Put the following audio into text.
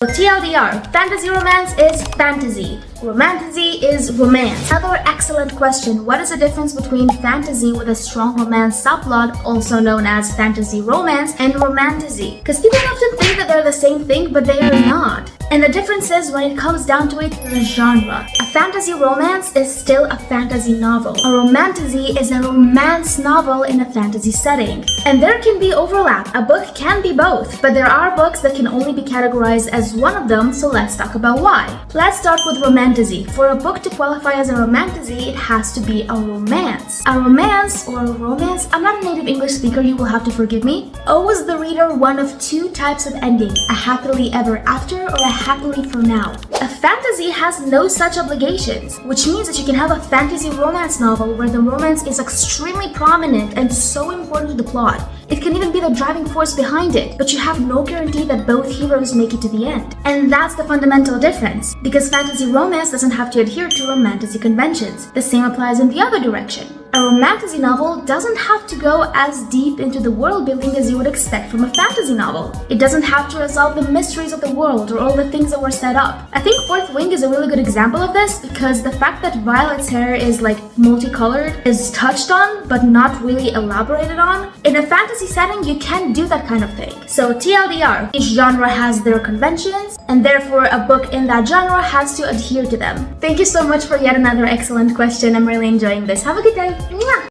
TLDR, fantasy romance is fantasy. Romantasy is romance. Another excellent question. What is the difference between fantasy with a strong romance subplot, also known as fantasy romance, and romantasy? Because people often think that they're the same thing, but they are not. And the difference is, when it comes down to it, the genre. A fantasy romance is still a fantasy novel. A romantasy is a romance novel in a fantasy setting. And there can be overlap. A book can be both, but there are books that can only be categorized as one of them, so let's talk about why. Let's start with romantasy. For a book to qualify as a romantasy, it has to be a romance. A romance or a romance, I'm not a native English speaker, you will have to forgive me, owes the reader one of two types of ending, a happily ever after or a happily for now. A fantasy has no such obligations, which means that you can have a fantasy romance novel where the romance is extremely prominent and so important to the plot. It can even be the driving force behind it, but you have no guarantee that both heroes make it to the end. And that's the fundamental difference, because fantasy romance doesn't have to adhere to romantasy conventions. The same applies in the other direction. A romantasy novel doesn't have to go as deep into the world building as you would expect from a fantasy novel. It doesn't have to resolve the mysteries of the world or all the things that were set up. I think Fourth Wing is a really good example of this, because the fact that Violet's hair is like multicolored is touched on but not really elaborated on. In a fantasy setting, you can do that kind of thing. So TLDR, each genre has their conventions, and therefore a book in that genre has to adhere to them. Thank you so much for yet another excellent question. I'm really enjoying this. Have a good day. Mwah!